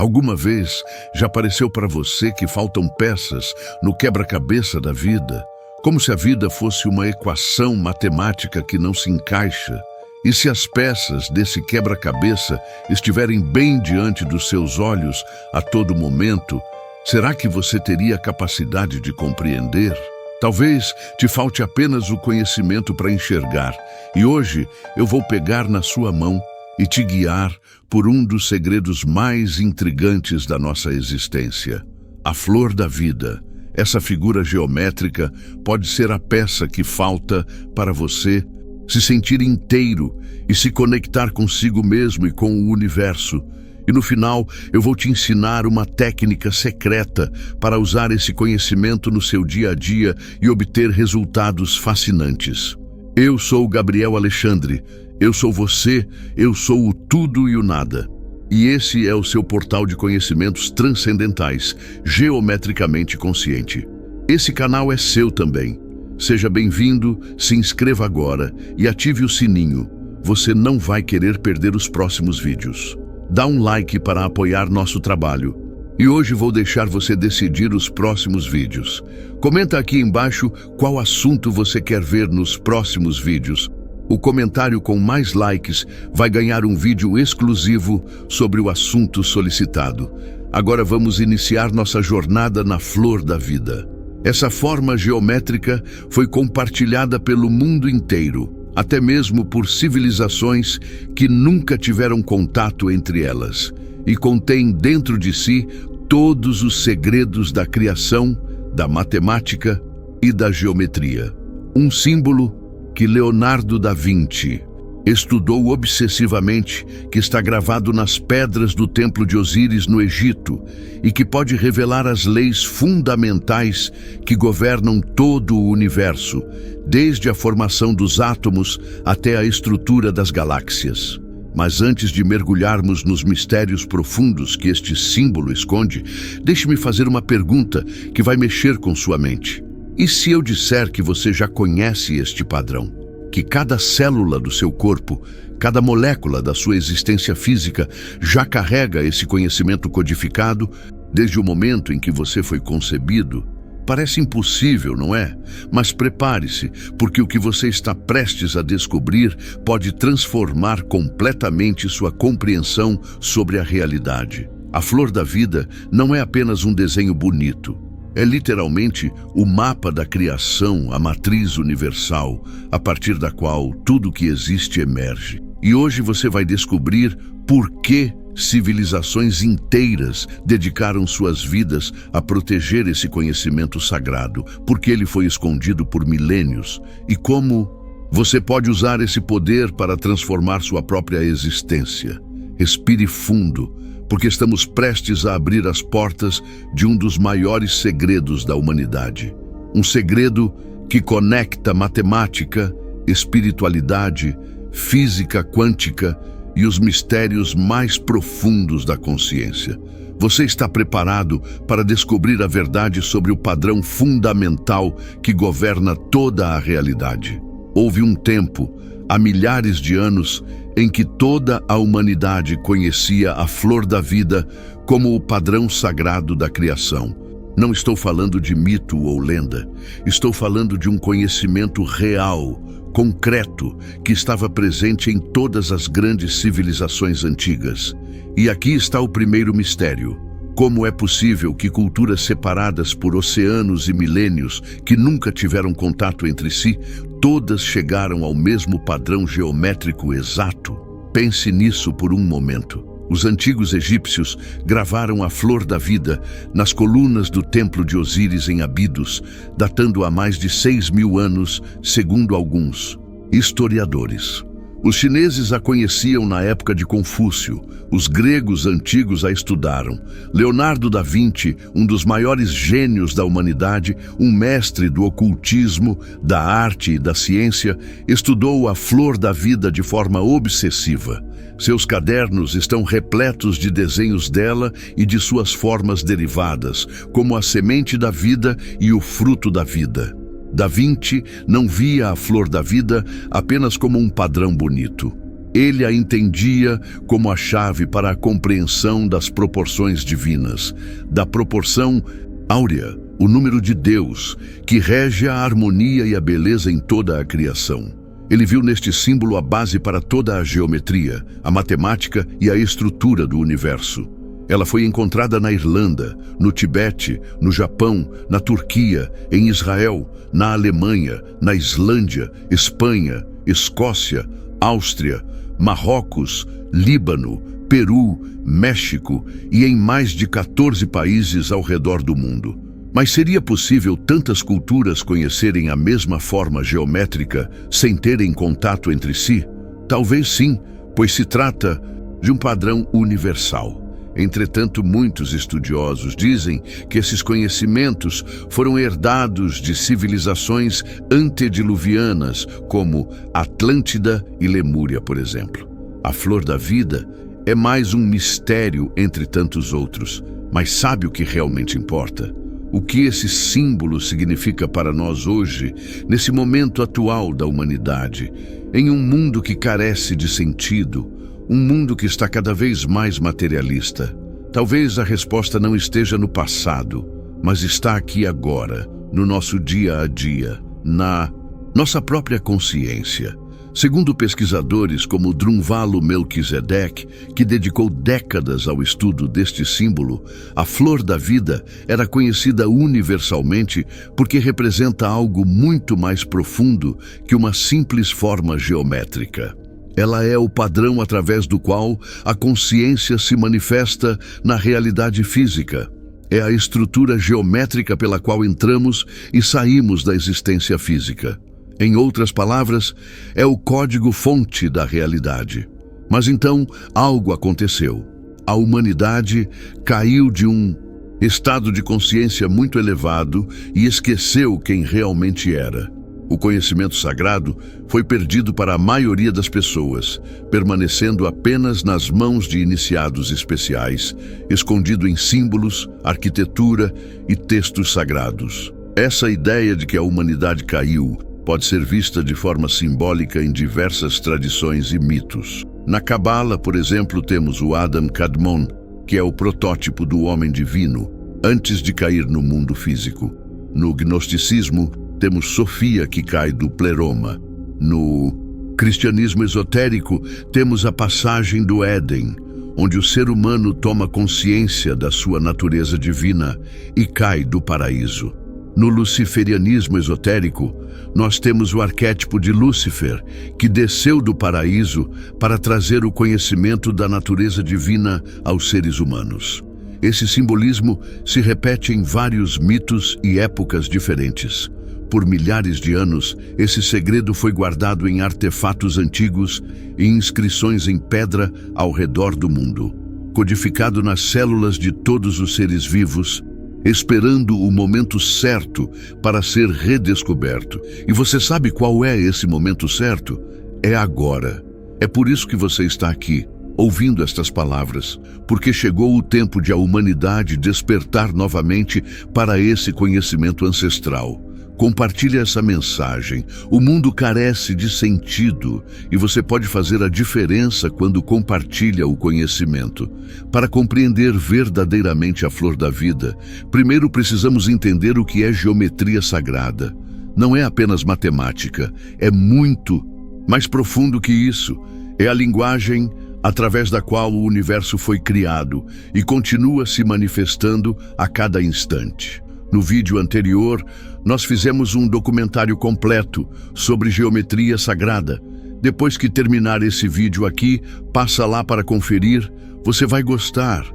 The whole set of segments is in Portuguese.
Alguma vez já pareceu para você que faltam peças no quebra-cabeça da vida, como se a vida fosse uma equação matemática que não se encaixa? E se as peças desse quebra-cabeça estiverem bem diante dos seus olhos a todo momento, será que você teria a capacidade de compreender? Talvez te falte apenas o conhecimento para enxergar, e hoje eu vou pegar na sua mão e te guiar por um dos segredos mais intrigantes da nossa existência. A flor da vida. Essa figura geométrica pode ser a peça que falta para você se sentir inteiro e se conectar consigo mesmo e com o universo. E no final, eu vou te ensinar uma técnica secreta para usar esse conhecimento no seu dia a dia e obter resultados fascinantes. Eu sou Gabriel Alexandre. Eu sou você, eu sou o tudo e o nada. E esse é o seu portal de conhecimentos transcendentais, geometricamente consciente. Esse canal é seu também. Seja bem-vindo, se inscreva agora e ative o sininho. Você não vai querer perder os próximos vídeos. Dá um like para apoiar nosso trabalho. E hoje vou deixar você decidir os próximos vídeos. Comenta aqui embaixo qual assunto você quer ver nos próximos vídeos. O comentário com mais likes vai ganhar um vídeo exclusivo sobre o assunto solicitado. Agora vamos iniciar nossa jornada na flor da vida. Essa forma geométrica foi compartilhada pelo mundo inteiro, até mesmo por civilizações que nunca tiveram contato entre elas, e contém dentro de si todos os segredos da criação, da matemática e da geometria. Um símbolo que Leonardo da Vinci estudou obsessivamente, que está gravado nas pedras do Templo de Osíris no Egito e que pode revelar as leis fundamentais que governam todo o universo, desde a formação dos átomos até a estrutura das galáxias. Mas antes de mergulharmos nos mistérios profundos que este símbolo esconde, deixe-me fazer uma pergunta que vai mexer com sua mente. E se eu disser que você já conhece este padrão? Que cada célula do seu corpo, cada molécula da sua existência física já carrega esse conhecimento codificado desde o momento em que você foi concebido? Parece impossível, não é? Mas prepare-se, porque o que você está prestes a descobrir pode transformar completamente sua compreensão sobre a realidade. A flor da vida não é apenas um desenho bonito. É literalmente o mapa da criação, a matriz universal, a partir da qual tudo que existe emerge. E hoje você vai descobrir por que civilizações inteiras dedicaram suas vidas a proteger esse conhecimento sagrado, porque ele foi escondido por milênios, e como você pode usar esse poder para transformar sua própria existência. Respire fundo, porque estamos prestes a abrir as portas de um dos maiores segredos da humanidade. Um segredo que conecta matemática, espiritualidade, física quântica e os mistérios mais profundos da consciência. Você está preparado para descobrir a verdade sobre o padrão fundamental que governa toda a realidade? Houve um tempo, há milhares de anos, em que toda a humanidade conhecia a flor da vida como o padrão sagrado da criação. Não estou falando de mito ou lenda. Estou falando de um conhecimento real, concreto, que estava presente em todas as grandes civilizações antigas. E aqui está o primeiro mistério. Como é possível que culturas separadas por oceanos e milênios, que nunca tiveram contato entre si, todas chegaram ao mesmo padrão geométrico exato? Pense nisso por um momento. Os antigos egípcios gravaram a flor da vida nas colunas do Templo de Osíris em Abidos, datando a mais de 6.000 anos, segundo alguns historiadores. Os chineses a conheciam na época de Confúcio, os gregos antigos a estudaram. Leonardo da Vinci, um dos maiores gênios da humanidade, um mestre do ocultismo, da arte e da ciência, estudou a flor da vida de forma obsessiva. Seus cadernos estão repletos de desenhos dela e de suas formas derivadas, como a semente da vida e o fruto da vida. Da Vinci não via a flor da vida apenas como um padrão bonito. Ele a entendia como a chave para a compreensão das proporções divinas, da proporção áurea, o número de Deus, que rege a harmonia e a beleza em toda a criação. Ele viu neste símbolo a base para toda a geometria, a matemática e a estrutura do universo. Ela foi encontrada na Irlanda, no Tibete, no Japão, na Turquia, em Israel, na Alemanha, na Islândia, Espanha, Escócia, Áustria, Marrocos, Líbano, Peru, México e em mais de 14 países ao redor do mundo. Mas seria possível tantas culturas conhecerem a mesma forma geométrica sem terem contato entre si? Talvez sim, pois se trata de um padrão universal. Entretanto, muitos estudiosos dizem que esses conhecimentos foram herdados de civilizações antediluvianas, como Atlântida e Lemúria, por exemplo. A flor da vida é mais um mistério entre tantos outros, mas sabe o que realmente importa? O que esse símbolo significa para nós hoje, nesse momento atual da humanidade, em um mundo que carece de sentido, um mundo que está cada vez mais materialista. Talvez a resposta não esteja no passado, mas está aqui agora, no nosso dia a dia, na nossa própria consciência. Segundo pesquisadores como Drunvalo Melquisedeque, que dedicou décadas ao estudo deste símbolo, a flor da vida era conhecida universalmente porque representa algo muito mais profundo que uma simples forma geométrica. Ela é o padrão através do qual a consciência se manifesta na realidade física. É a estrutura geométrica pela qual entramos e saímos da existência física. Em outras palavras, é o código-fonte da realidade. Mas então, algo aconteceu. A humanidade caiu de um estado de consciência muito elevado e esqueceu quem realmente era. O conhecimento sagrado foi perdido para a maioria das pessoas, permanecendo apenas nas mãos de iniciados especiais, escondido em símbolos, arquitetura e textos sagrados. Essa ideia de que a humanidade caiu pode ser vista de forma simbólica em diversas tradições e mitos. Na Cabala, por exemplo, temos o Adam Kadmon, que é o protótipo do homem divino, antes de cair no mundo físico. No gnosticismo, temos Sofia, que cai do pleroma. No cristianismo esotérico, temos a passagem do Éden, onde o ser humano toma consciência da sua natureza divina e cai do paraíso. No luciferianismo esotérico, nós temos o arquétipo de Lúcifer, que desceu do paraíso para trazer o conhecimento da natureza divina aos seres humanos. Esse simbolismo se repete em vários mitos e épocas diferentes. Por milhares de anos, esse segredo foi guardado em artefatos antigos e inscrições em pedra ao redor do mundo, codificado nas células de todos os seres vivos, esperando o momento certo para ser redescoberto. E você sabe qual é esse momento certo? É agora. É por isso que você está aqui, ouvindo estas palavras, porque chegou o tempo de a humanidade despertar novamente para esse conhecimento ancestral. Compartilhe essa mensagem. O mundo carece de sentido e você pode fazer a diferença quando compartilha o conhecimento. Para compreender verdadeiramente a flor da vida, primeiro precisamos entender o que é geometria sagrada. Não é apenas matemática, é muito mais profundo que isso. É a linguagem através da qual o universo foi criado e continua se manifestando a cada instante. No vídeo anterior, nós fizemos um documentário completo sobre geometria sagrada. Depois que terminar esse vídeo aqui, passa lá para conferir, você vai gostar.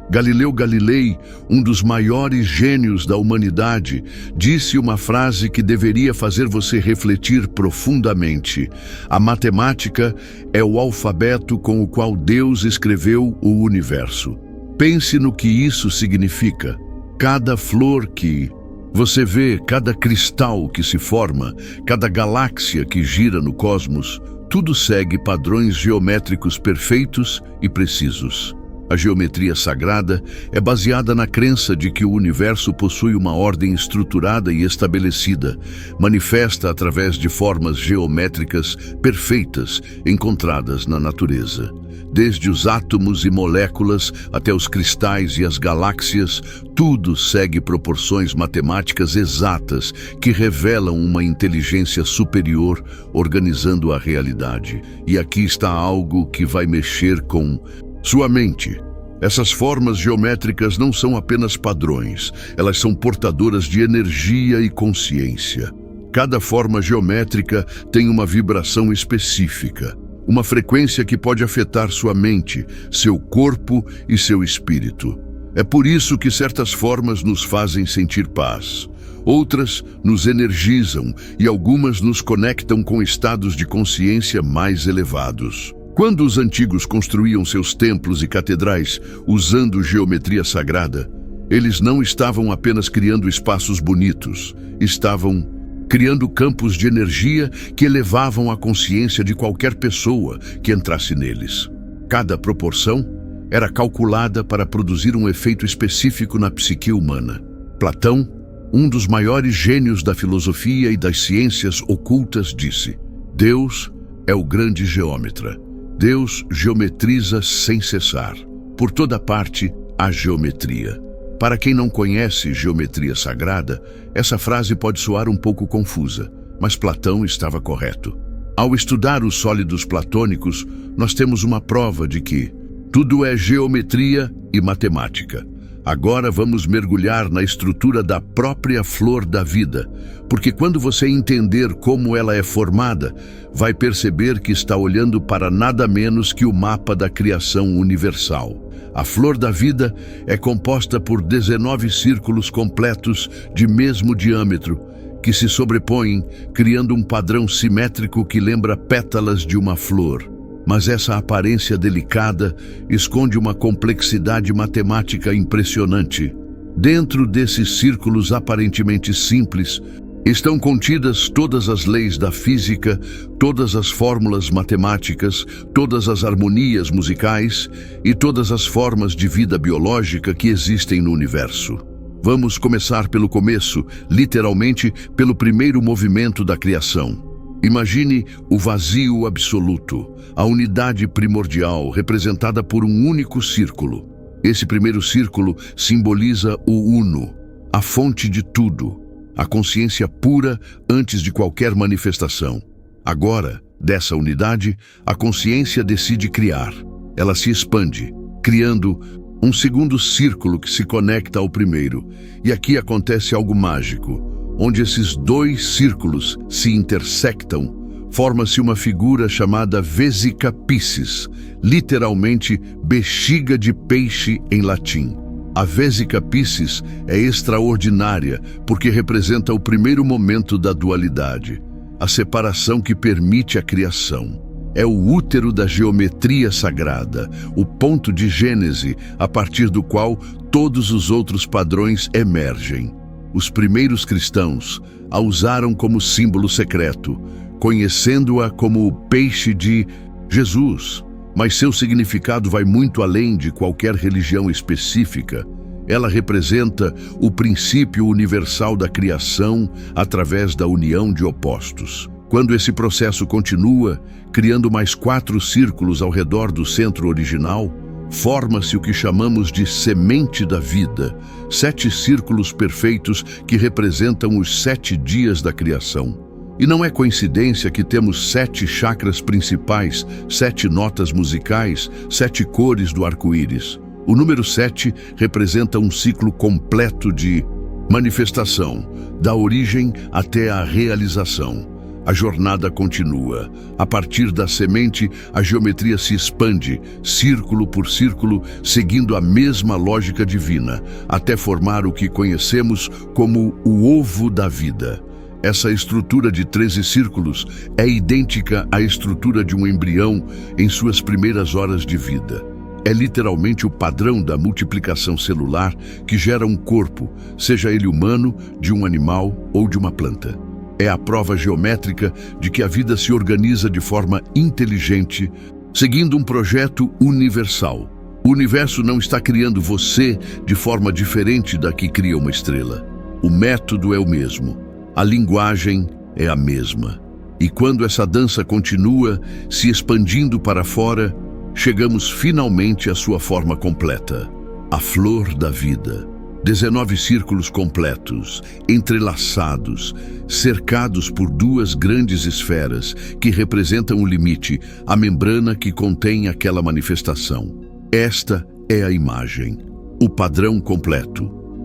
Galileu Galilei, um dos maiores gênios da humanidade, disse uma frase que deveria fazer você refletir profundamente. A matemática é o alfabeto com o qual Deus escreveu o universo. Pense no que isso significa. Cada flor que você vê, cada cristal que se forma, cada galáxia que gira no cosmos, tudo segue padrões geométricos perfeitos e precisos. A geometria sagrada é baseada na crença de que o universo possui uma ordem estruturada e estabelecida, manifesta através de formas geométricas perfeitas encontradas na natureza. Desde os átomos e moléculas até os cristais e as galáxias, tudo segue proporções matemáticas exatas que revelam uma inteligência superior organizando a realidade. E aqui está algo que vai mexer com sua mente. Essas formas geométricas não são apenas padrões, elas são portadoras de energia e consciência. Cada forma geométrica tem uma vibração específica, uma frequência que pode afetar sua mente, seu corpo e seu espírito. É por isso que certas formas nos fazem sentir paz. Outras nos energizam e algumas nos conectam com estados de consciência mais elevados. Quando os antigos construíam seus templos e catedrais usando geometria sagrada, eles não estavam apenas criando espaços bonitos, estavam criando campos de energia que elevavam a consciência de qualquer pessoa que entrasse neles. Cada proporção era calculada para produzir um efeito específico na psique humana. Platão, um dos maiores gênios da filosofia e das ciências ocultas, disse: Deus é o grande geômetra. Deus geometriza sem cessar. Por toda parte há geometria. Para quem não conhece geometria sagrada, essa frase pode soar um pouco confusa, mas Platão estava correto. Ao estudar os sólidos platônicos, nós temos uma prova de que tudo é geometria e matemática. Agora vamos mergulhar na estrutura da própria flor da vida, porque quando você entender como ela é formada, vai perceber que está olhando para nada menos que o mapa da criação universal. A flor da vida é composta por 19 círculos completos de mesmo diâmetro, que se sobrepõem, criando um padrão simétrico que lembra pétalas de uma flor. Mas essa aparência delicada esconde uma complexidade matemática impressionante. Dentro desses círculos aparentemente simples, estão contidas todas as leis da física, todas as fórmulas matemáticas, todas as harmonias musicais e todas as formas de vida biológica que existem no universo. Vamos começar pelo começo, literalmente pelo primeiro movimento da criação. Imagine o vazio absoluto, a unidade primordial representada por um único círculo. Esse primeiro círculo simboliza o Uno, a fonte de tudo, a consciência pura antes de qualquer manifestação. Agora, dessa unidade, a consciência decide criar. Ela se expande, criando um segundo círculo que se conecta ao primeiro. E aqui acontece algo mágico. Onde esses dois círculos se intersectam, forma-se uma figura chamada Vesica Piscis, literalmente bexiga de peixe em latim. A Vesica Piscis é extraordinária porque representa o primeiro momento da dualidade, a separação que permite a criação. É o útero da geometria sagrada, o ponto de gênese a partir do qual todos os outros padrões emergem. Os primeiros cristãos a usaram como símbolo secreto, conhecendo-a como o peixe de Jesus. Mas seu significado vai muito além de qualquer religião específica. Ela representa o princípio universal da criação através da união de opostos. Quando esse processo continua, criando mais 4 círculos ao redor do centro original, forma-se o que chamamos de semente da vida, 7 círculos perfeitos que representam os 7 dias da criação. E não é coincidência que temos 7 chakras principais, 7 notas musicais, 7 cores do arco-íris. O número 7 representa um ciclo completo de manifestação, da origem até a realização. A jornada continua. A partir da semente, a geometria se expande, círculo por círculo, seguindo a mesma lógica divina, até formar o que conhecemos como o ovo da vida. Essa estrutura de 13 círculos é idêntica à estrutura de um embrião em suas primeiras horas de vida. É literalmente o padrão da multiplicação celular que gera um corpo, seja ele humano, de um animal ou de uma planta. É a prova geométrica de que a vida se organiza de forma inteligente, seguindo um projeto universal. O universo não está criando você de forma diferente da que cria uma estrela. O método é o mesmo. A linguagem é a mesma. E quando essa dança continua se expandindo para fora, chegamos finalmente à sua forma completa. A flor da vida. 19 círculos completos, entrelaçados, cercados por duas grandes esferas que representam o limite, a membrana que contém aquela manifestação. Esta é a imagem, o padrão completo,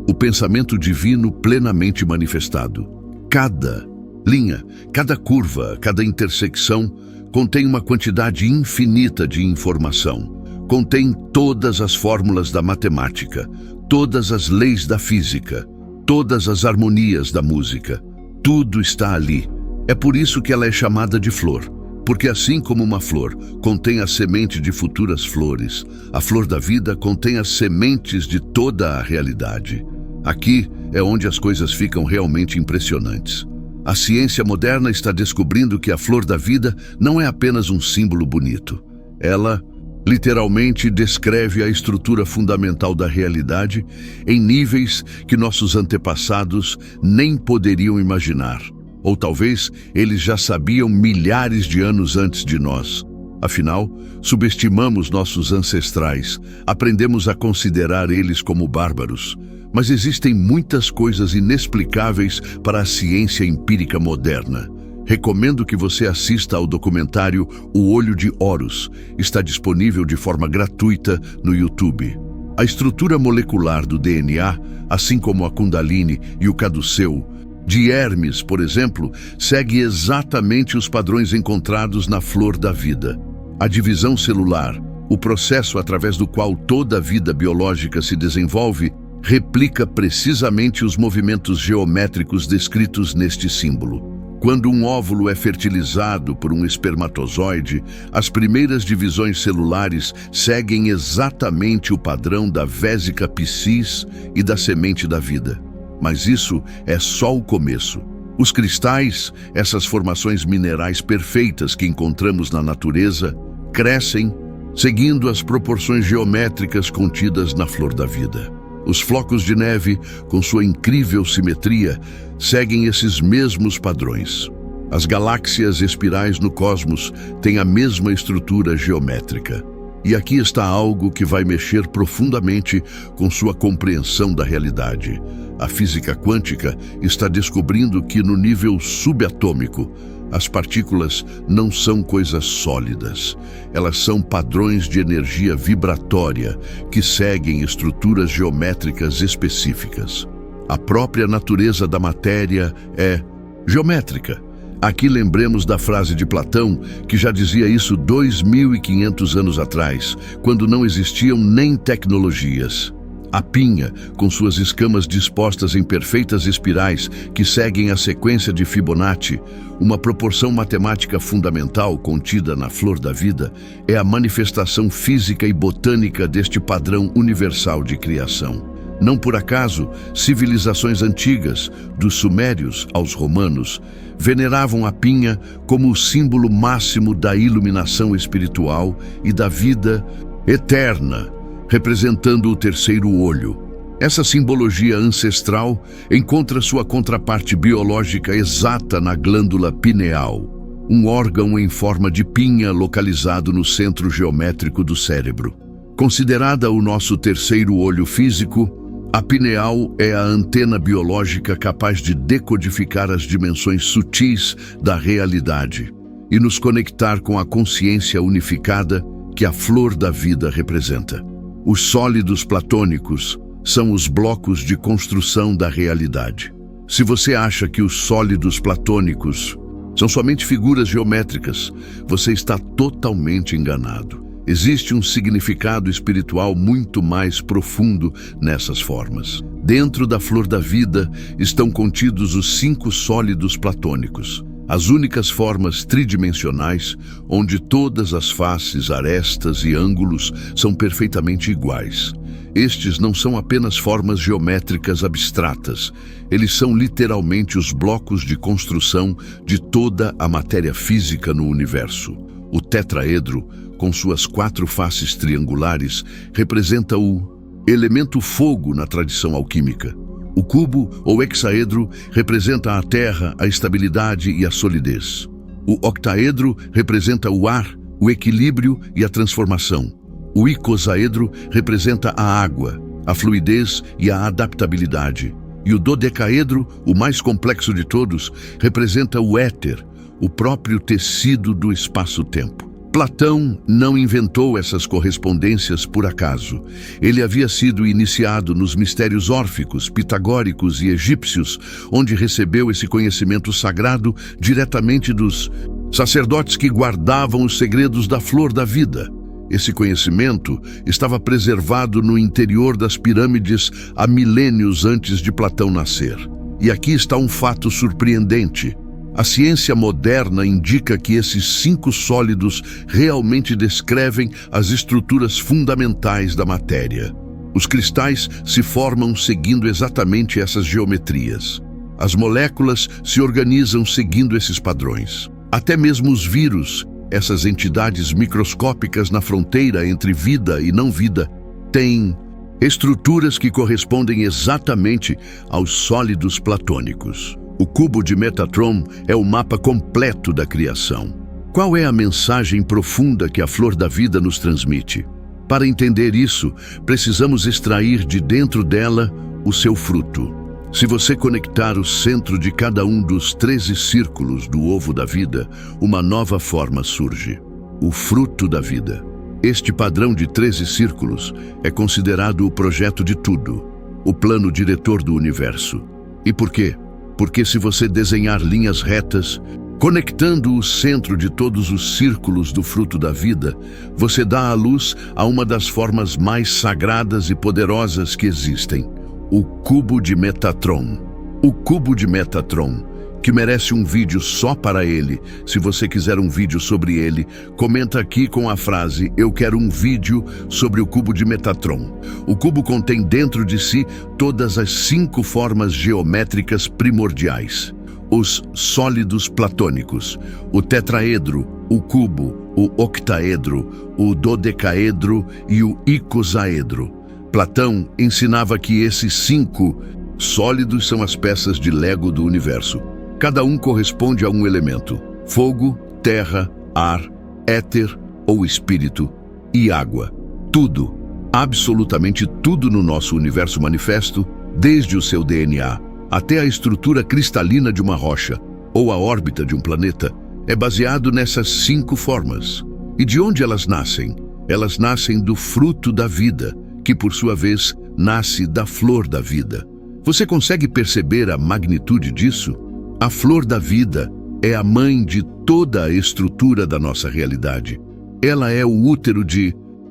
o pensamento divino plenamente manifestado. Cada linha, cada curva, cada intersecção contém uma quantidade infinita de informação. Contém todas as fórmulas da matemática, todas as leis da física, todas as harmonias da música. Tudo está ali. É por isso que ela é chamada de flor. Porque assim como uma flor contém a semente de futuras flores, a flor da vida contém as sementes de toda a realidade. Aqui é onde as coisas ficam realmente impressionantes. A ciência moderna está descobrindo que a flor da vida não é apenas um símbolo bonito. Ela, literalmente, descreve a estrutura fundamental da realidade em níveis que nossos antepassados nem poderiam imaginar. Ou talvez eles já sabiam milhares de anos antes de nós. Afinal, subestimamos nossos ancestrais, aprendemos a considerar eles como bárbaros. Mas existem muitas coisas inexplicáveis para a ciência empírica moderna. Recomendo que você assista ao documentário O Olho de Horus. Está disponível de forma gratuita no YouTube. A estrutura molecular do DNA, assim como a Kundalini e o caduceu, de Hermes, por exemplo, segue exatamente os padrões encontrados na flor da vida. A divisão celular, o processo através do qual toda a vida biológica se desenvolve, replica precisamente os movimentos geométricos descritos neste símbolo. Quando um óvulo é fertilizado por um espermatozoide, as primeiras divisões celulares seguem exatamente o padrão da vésica Piscis e da semente da vida. Mas isso é só o começo. Os cristais, essas formações minerais perfeitas que encontramos na natureza, crescem seguindo as proporções geométricas contidas na flor da vida. Os flocos de neve, com sua incrível simetria, seguem esses mesmos padrões. As galáxias espirais no cosmos têm a mesma estrutura geométrica. E aqui está algo que vai mexer profundamente com sua compreensão da realidade. A física quântica está descobrindo que no nível subatômico, as partículas não são coisas sólidas. Elas são padrões de energia vibratória que seguem estruturas geométricas específicas. A própria natureza da matéria é geométrica. Aqui lembremos da frase de Platão, que já dizia isso 2.500 anos atrás, quando não existiam nem tecnologias. A pinha, com suas escamas dispostas em perfeitas espirais que seguem a sequência de Fibonacci, uma proporção matemática fundamental contida na flor da vida, é a manifestação física e botânica deste padrão universal de criação. Não por acaso, civilizações antigas, dos sumérios aos romanos, veneravam a pinha como o símbolo máximo da iluminação espiritual e da vida eterna, representando o terceiro olho. Essa simbologia ancestral encontra sua contraparte biológica exata na glândula pineal, um órgão em forma de pinha localizado no centro geométrico do cérebro. Considerada o nosso terceiro olho físico, a pineal é a antena biológica capaz de decodificar as dimensões sutis da realidade e nos conectar com a consciência unificada que a flor da vida representa. Os sólidos platônicos são os blocos de construção da realidade. Se você acha que os sólidos platônicos são somente figuras geométricas, você está totalmente enganado. Existe um significado espiritual muito mais profundo nessas formas. Dentro da flor da vida estão contidos os 5 sólidos platônicos, as únicas formas tridimensionais onde todas as faces, arestas e ângulos são perfeitamente iguais. Estes não são apenas formas geométricas abstratas, eles são literalmente os blocos de construção de toda a matéria física no universo. O tetraedro, com suas 4 faces triangulares, representa o elemento fogo na tradição alquímica. O cubo, ou hexaedro, representa a terra, a estabilidade e a solidez. O octaedro representa o ar, o equilíbrio e a transformação. O icosaedro representa a água, a fluidez e a adaptabilidade. E o dodecaedro, o mais complexo de todos, representa o éter, o próprio tecido do espaço-tempo. Platão não inventou essas correspondências por acaso. Ele havia sido iniciado nos mistérios órficos, pitagóricos e egípcios, onde recebeu esse conhecimento sagrado diretamente dos sacerdotes que guardavam os segredos da flor da vida. Esse conhecimento estava preservado no interior das pirâmides há milênios antes de Platão nascer. E aqui está um fato surpreendente. A ciência moderna indica que esses 5 sólidos realmente descrevem as estruturas fundamentais da matéria. Os cristais se formam seguindo exatamente essas geometrias. As moléculas se organizam seguindo esses padrões. Até mesmo os vírus, essas entidades microscópicas na fronteira entre vida e não vida, têm estruturas que correspondem exatamente aos sólidos platônicos. O cubo de Metatron é o mapa completo da criação. Qual é a mensagem profunda que a flor da vida nos transmite? Para entender isso, precisamos extrair de dentro dela o seu fruto. Se você conectar o centro de cada um dos 13 círculos do ovo da vida, uma nova forma surge: o fruto da vida. Este padrão de 13 círculos é considerado o projeto de tudo, o plano diretor do universo. E por quê? Porque se você desenhar linhas retas, conectando o centro de todos os círculos do fruto da vida, você dá à luz a uma das formas mais sagradas e poderosas que existem: o cubo de Metatron. O cubo de Metatron, que merece um vídeo só para ele. Se você quiser um vídeo sobre ele, comenta aqui com a frase: eu quero um vídeo sobre o cubo de Metatron. O cubo contém dentro de si todas as 5 formas geométricas primordiais: os sólidos platônicos, o tetraedro, o cubo, o octaedro, o dodecaedro e o icosaedro. Platão ensinava que esses 5 sólidos são as peças de Lego do universo. Cada um corresponde a um elemento: fogo, terra, ar, éter ou espírito e água. Tudo, absolutamente tudo no nosso universo manifesto, desde o seu DNA até a estrutura cristalina de uma rocha ou a órbita de um planeta, é baseado nessas 5 formas. E de onde elas nascem? Elas nascem do fruto da vida, que por sua vez nasce da flor da vida. Você consegue perceber a magnitude disso? A flor da vida é a mãe de toda a estrutura da nossa realidade. Ela é o útero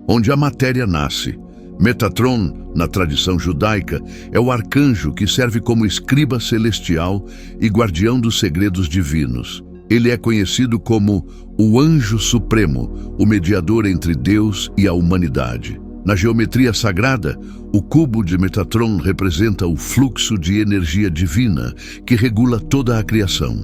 onde a matéria nasce. Metatron, na tradição judaica, é o arcanjo que serve como escriba celestial e guardião dos segredos divinos. Ele é conhecido como o anjo supremo, o mediador entre Deus e a humanidade. Na geometria sagrada, o cubo de Metatron representa o fluxo de energia divina que regula toda a criação.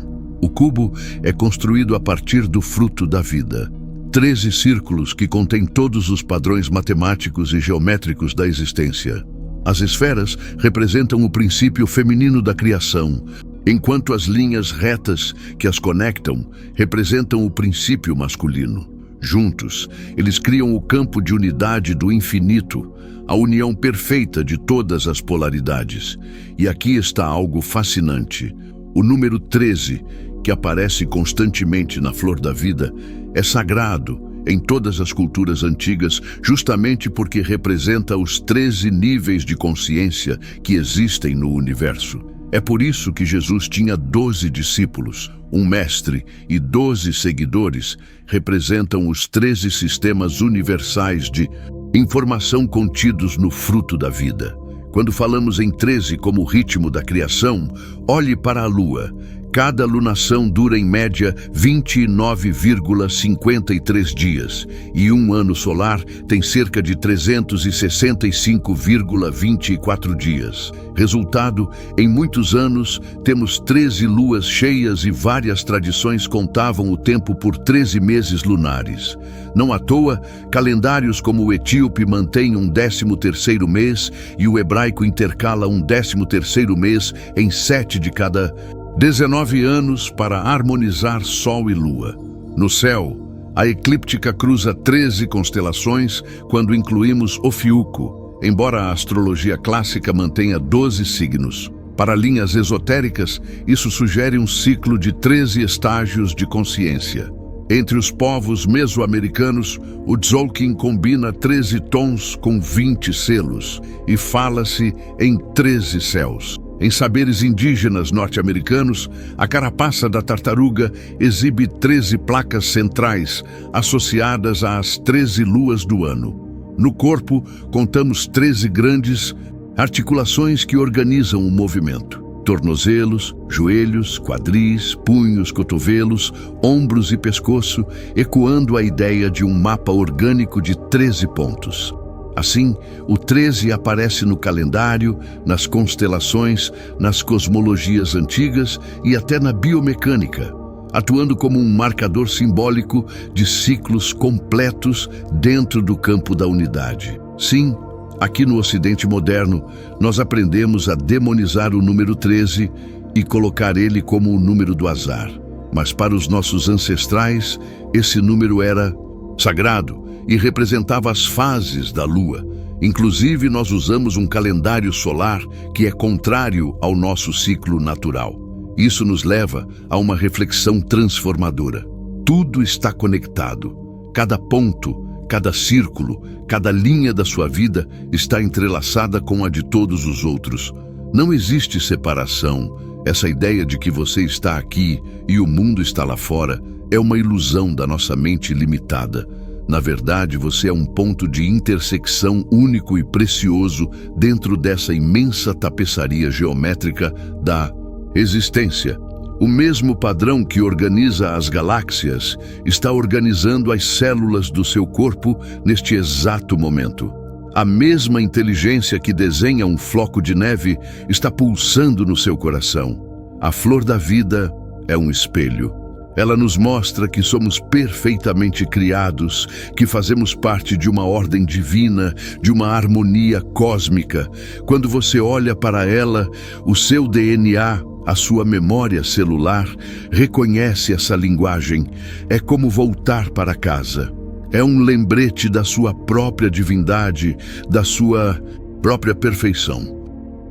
O cubo é construído a partir do fruto da vida. 13 círculos que contêm todos os padrões matemáticos e geométricos da existência. As esferas representam o princípio feminino da criação, enquanto as linhas retas que as conectam representam o princípio masculino. Juntos, eles criam o campo de unidade do infinito, a união perfeita de todas as polaridades. E aqui está algo fascinante. O número 13, que aparece constantemente na flor da vida, é sagrado em todas as culturas antigas, justamente porque representa os 13 níveis de consciência que existem no universo. É por isso que Jesus tinha 12 discípulos, um mestre e 12 seguidores, representam os 13 sistemas universais de informação contidos no fruto da vida. Quando falamos em 13 como ritmo da criação, olhe para a Lua. Cada lunação dura em média 29,53 dias e um ano solar tem cerca de 365,24 dias. Resultado, em muitos anos, temos 13 luas cheias e várias tradições contavam o tempo por 13 meses lunares. Não à toa, calendários como o etíope mantém um 13º mês e o hebraico intercala um 13º mês em 7 de cada 19 anos para harmonizar Sol e Lua. No céu, a eclíptica cruza 13 constelações quando incluímos Ofiuco, embora a astrologia clássica mantenha 12 signos. Para linhas esotéricas, isso sugere um ciclo de 13 estágios de consciência. Entre os povos mesoamericanos, o Tzolk'in combina 13 tons com 20 selos e fala-se em 13 céus. Em saberes indígenas norte-americanos, a carapaça da tartaruga exibe 13 placas centrais, associadas às 13 luas do ano. No corpo, contamos 13 grandes articulações que organizam o movimento. Tornozelos, joelhos, quadris, punhos, cotovelos, ombros e pescoço, ecoando a ideia de um mapa orgânico de 13 pontos. Assim, o 13 aparece no calendário, nas constelações, nas cosmologias antigas e até na biomecânica, atuando como um marcador simbólico de ciclos completos dentro do campo da unidade. Sim, aqui no Ocidente moderno, nós aprendemos a demonizar o número 13 e colocar ele como o número do azar. Mas para os nossos ancestrais, esse número era sagrado e representava as fases da Lua. Inclusive, nós usamos um calendário solar que é contrário ao nosso ciclo natural. Isso nos leva a uma reflexão transformadora. Tudo está conectado. Cada ponto, cada círculo, cada linha da sua vida está entrelaçada com a de todos os outros. Não existe separação. Essa ideia de que você está aqui e o mundo está lá fora é uma ilusão da nossa mente limitada. Na verdade, você é um ponto de intersecção único e precioso dentro dessa imensa tapeçaria geométrica da existência. O mesmo padrão que organiza as galáxias está organizando as células do seu corpo neste exato momento. A mesma inteligência que desenha um floco de neve está pulsando no seu coração. A flor da vida é um espelho. Ela nos mostra que somos perfeitamente criados, que fazemos parte de uma ordem divina, de uma harmonia cósmica. Quando você olha para ela, o seu DNA, a sua memória celular, reconhece essa linguagem. É como voltar para casa. É um lembrete da sua própria divindade, da sua própria perfeição.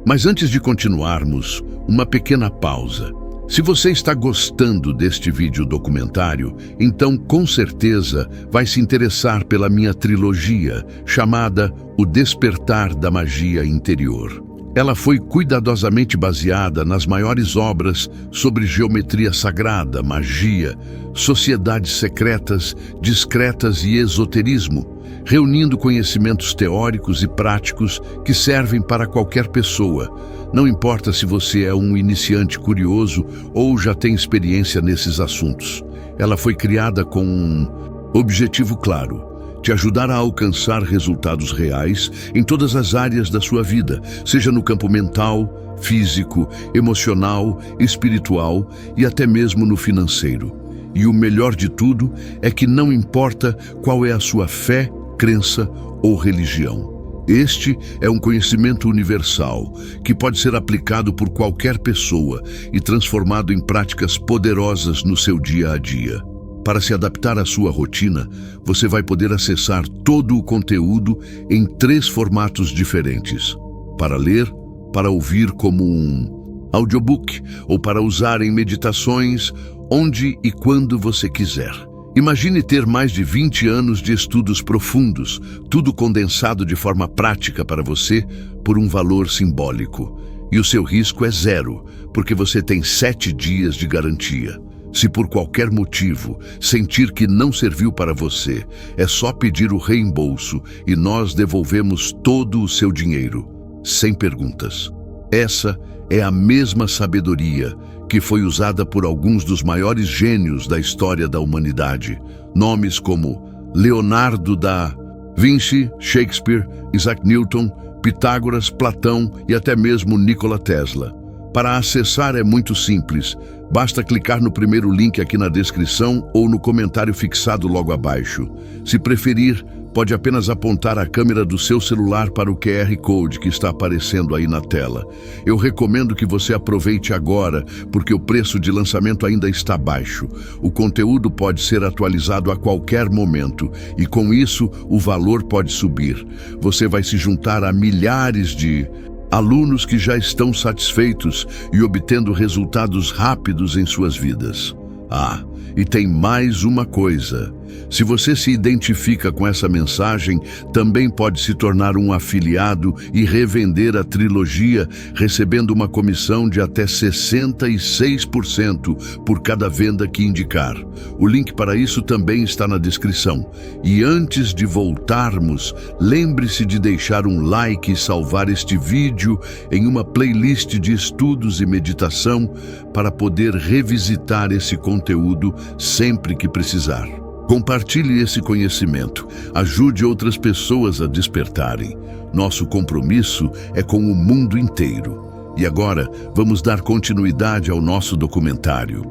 Mas antes de continuarmos, uma pequena pausa. Se você está gostando deste vídeo documentário, então com certeza vai se interessar pela minha trilogia, chamada O Despertar da Magia Interior. Ela foi cuidadosamente baseada nas maiores obras sobre geometria sagrada, magia, sociedades secretas, discretas e esoterismo, reunindo conhecimentos teóricos e práticos que servem para qualquer pessoa. Não importa se você é um iniciante curioso ou já tem experiência nesses assuntos. Ela foi criada com um objetivo claro: te ajudar a alcançar resultados reais em todas as áreas da sua vida, seja no campo mental, físico, emocional, espiritual e até mesmo no financeiro. E o melhor de tudo é que não importa qual é a sua fé, crença ou religião. Este é um conhecimento universal que pode ser aplicado por qualquer pessoa e transformado em práticas poderosas no seu dia a dia. Para se adaptar à sua rotina, você vai poder acessar todo o conteúdo em 3 formatos diferentes: para ler, para ouvir como um audiobook ou para usar em meditações onde e quando você quiser. Imagine ter mais de 20 anos de estudos profundos, tudo condensado de forma prática para você por um valor simbólico. E o seu risco é 0, porque você tem 7 dias de garantia. Se por qualquer motivo sentir que não serviu para você, é só pedir o reembolso e nós devolvemos todo o seu dinheiro, sem perguntas. Essa é a mesma sabedoria que foi usada por alguns dos maiores gênios da história da humanidade. Nomes como Leonardo da Vinci, Shakespeare, Isaac Newton, Pitágoras, Platão e até mesmo Nikola Tesla. Para acessar é muito simples. Basta clicar no primeiro link aqui na descrição ou no comentário fixado logo abaixo. Se preferir, pode apenas apontar a câmera do seu celular para o QR Code que está aparecendo aí na tela. Eu recomendo que você aproveite agora, porque o preço de lançamento ainda está baixo. O conteúdo pode ser atualizado a qualquer momento e, com isso, o valor pode subir. Você vai se juntar a milhares de alunos que já estão satisfeitos e obtendo resultados rápidos em suas vidas. E tem mais uma coisa. Se você se identifica com essa mensagem, também pode se tornar um afiliado e revender a trilogia, recebendo uma comissão de até 66% por cada venda que indicar. O link para isso também está na descrição. E antes de voltarmos, lembre-se de deixar um like e salvar este vídeo em uma playlist de estudos e meditação para poder revisitar esse conteúdo sempre que precisar. Compartilhe esse conhecimento, ajude outras pessoas a despertarem. Nosso compromisso é com o mundo inteiro. E agora, vamos dar continuidade ao nosso documentário.